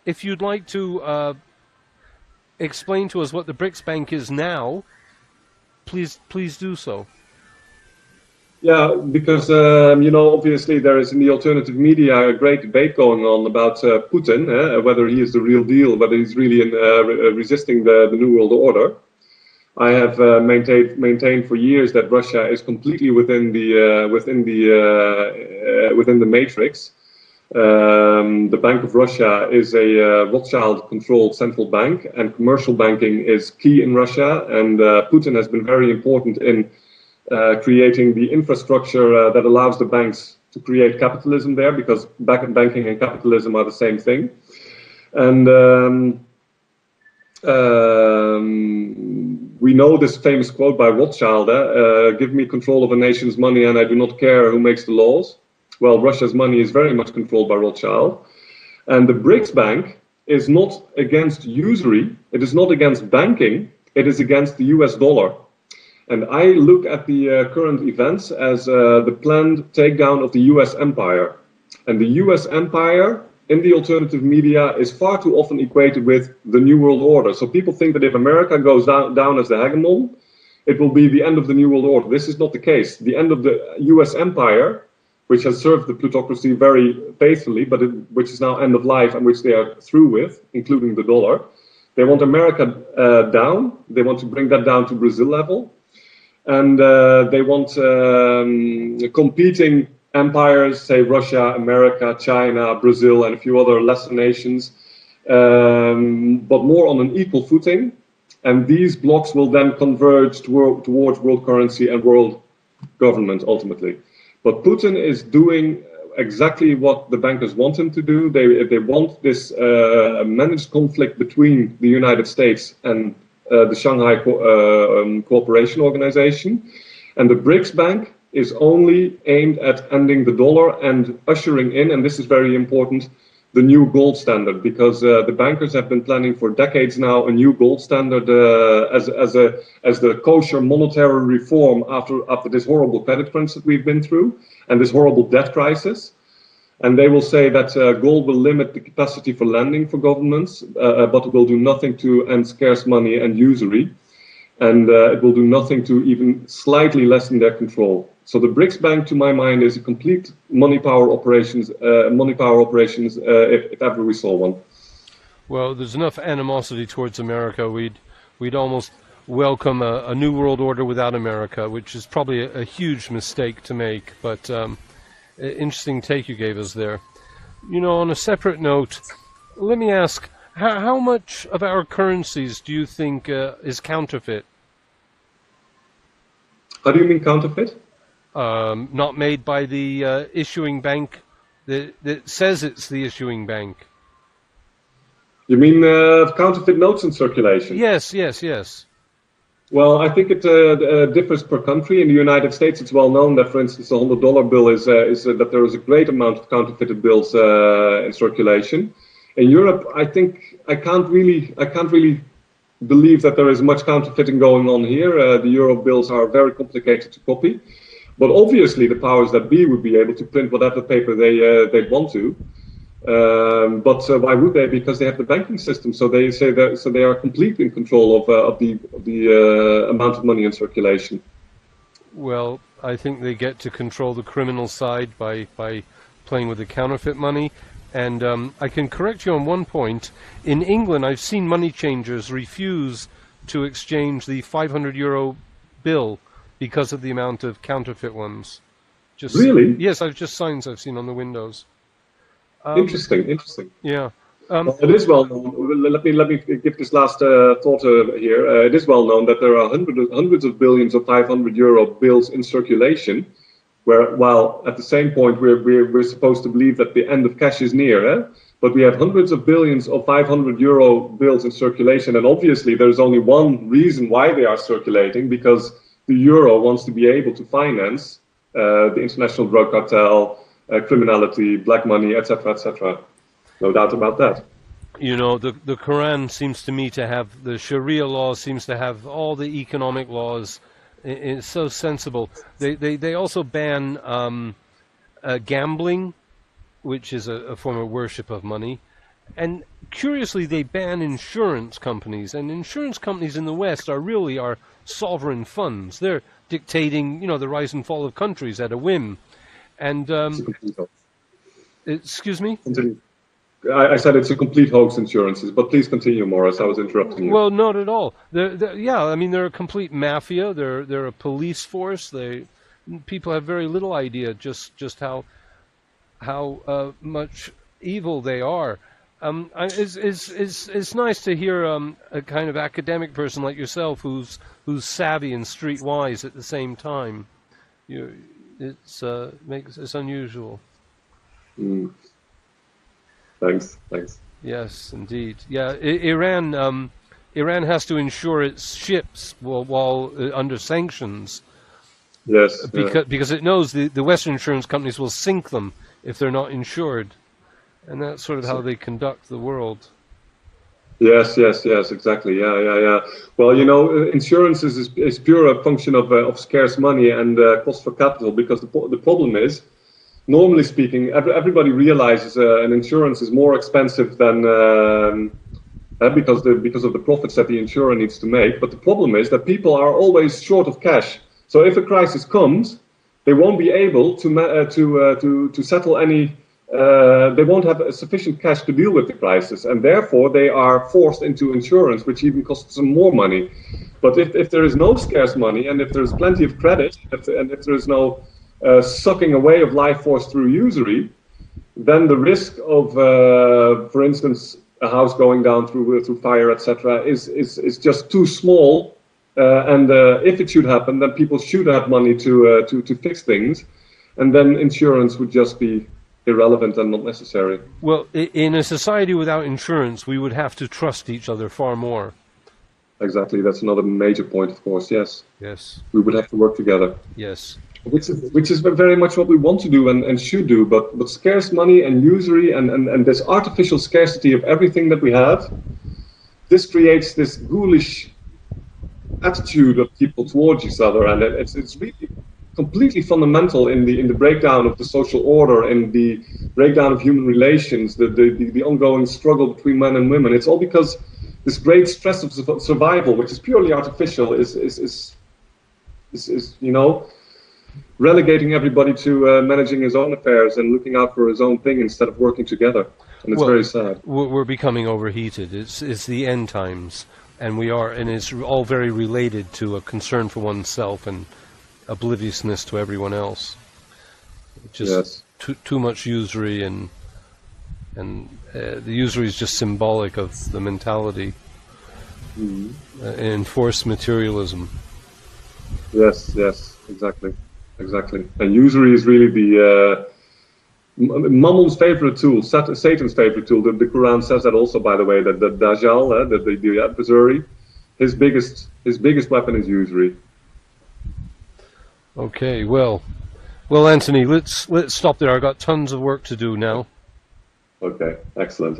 if you'd like to explain to us what the BRICS Bank is now, please do so. Yeah, because obviously there is in the alternative media a great debate going on about Putin, whether he is the real deal, whether he's really resisting the New World Order. I have maintained for years that Russia is completely within the matrix. The Bank of Russia is a Rothschild-controlled central bank, and commercial banking is key in Russia. And Putin has been very important in creating the infrastructure that allows the banks to create capitalism there, because banking and capitalism are the same thing. And we know this famous quote by Rothschild, give me control of a nation's money and I do not care who makes the laws. Well, Russia's money is very much controlled by Rothschild. And the BRICS Bank is not against usury, it is not against banking, it is against the US dollar. And I look at the current events as the planned takedown of the US empire. And the US empire in the alternative media is far too often equated with the New World Order. So people think that if America goes down as the hegemon, it will be the end of the New World Order. This is not the case. The end of the US empire, which has served the plutocracy very faithfully, but which is now end of life and which they are through with, including the dollar. They want America down. They want to bring that down to Brazil level. And they want competing empires, say Russia, America, China, Brazil, and a few other lesser nations, but more on an equal footing. And these blocks will then converge towards world currency and world government ultimately. But Putin is doing exactly what the bankers want him to do. They want this managed conflict between the United States and the Shanghai Cooperation Organization. And the BRICS Bank is only aimed at ending the dollar and ushering in, and this is very important, the new gold standard, because the bankers have been planning for decades now a new gold standard as the kosher monetary reform after this horrible credit crunch that we've been through and this horrible debt crisis. And they will say that gold will limit the capacity for lending for governments, but it will do nothing to end scarce money and usury. And it will do nothing to even slightly lessen their control. So the BRICS Bank, to my mind, is a complete money power operations, if ever we saw one. Well, there's enough animosity towards America. We'd almost welcome a new world order without America, which is probably a huge mistake to make. But interesting take you gave us there. You know, on a separate note, let me ask, how much of our currencies do you think is counterfeit? How do you mean counterfeit? Not made by the issuing bank that says it's the issuing bank. You mean counterfeit notes in circulation? Yes, yes, yes. Well, I think it differs per country. In the United States, it's well known that, for instance, the $100 bill is that there is a great amount of counterfeited bills in circulation. In Europe, I think I can't really believe that there is much counterfeiting going on here. The euro bills are very complicated to copy, but obviously the powers that be would be able to print whatever paper they'd want to. But why would they? Because they have the banking system, so they say that they are completely in control of the amount of money in circulation. Well, I think they get to control the criminal side by playing with the counterfeit money. And I can correct you on one point. In England, I've seen money changers refuse to exchange the €500 bill because of the amount of counterfeit ones. Really? Yes, signs I've seen on the windows. Interesting. Yeah. Well, it is well known. Let me give this last thought here. It is well known that there are hundreds of billions of €500 bills in circulation, while at the same point we're supposed to believe that the end of cash is near. But we have hundreds of billions of €500 bills in circulation, and obviously there's only one reason why they are circulating, because the euro wants to be able to finance the international drug cartel, criminality, black money, etc., etc. No doubt about that. You know, the Quran seems to me to have, the Sharia law seems to have all the economic laws. It's so sensible. They also ban gambling, which is a form of worship of money. And curiously, they ban insurance companies, and insurance companies in the West are really our sovereign funds. They're dictating, the rise and fall of countries at a whim. And It's a complete hoax. excuse me. Continue. I said it's a complete hoax, insurances, but please continue, Morris. I was interrupting you. Well, not at all. Yeah, I mean, they're a complete mafia. They're a police force. People have very little idea just how much evil they are. It's nice to hear a kind of academic person like yourself who's savvy and streetwise at the same time. It's unusual. Mm. Thanks. Yes, indeed. Yeah, Iran has to insure its ships while under sanctions. Yes. Because it knows the Western insurance companies will sink them if they're not insured, and that's sort of how they conduct the world. Yes, exactly. Yeah. Well, insurance is pure a function of scarce money and cost for capital, because the problem is, normally speaking, everybody realizes an insurance is more expensive than because of the profits that the insurer needs to make. But the problem is that people are always short of cash. So if a crisis comes, they won't be able to settle any. They won't have sufficient cash to deal with the crisis, and therefore they are forced into insurance, which even costs them more money. But if there is no scarce money, and if there's plenty of credit, and if there is no sucking away of life force through usury, then the risk of, for instance, a house going down through fire, etc., is just too small. And if it should happen, then people should have money to fix things, and then insurance would just be irrelevant and not necessary. Well, in a society without insurance, we would have to trust each other far more. Exactly, that's another major point, of course. Yes. We would have to work together. Yes. Which is very much what we want to do and should do, but scarce money and usury and this artificial scarcity of everything that we have, this creates this ghoulish attitude of people towards each other, and it's really completely fundamental in the breakdown of the social order, in the breakdown of human relations, the ongoing struggle between men and women. It's all because this great stress of survival, which is purely artificial, is relegating everybody to managing his own affairs and looking out for his own thing instead of working together, and it's very sad. We're becoming overheated. It's the end times, and it's all very related to a concern for oneself and obliviousness to everyone else. Just too much usury, and the usury is just symbolic of the mentality. Enforced materialism. Yes, exactly. And usury is really the Mammon's favorite tool, Satan's favorite tool. The Quran says that also, by the way, that the Dajjal, the adversary, his biggest weapon is usury. Okay, well, Anthony, let's stop there. I've got tons of work to do now. Okay, excellent.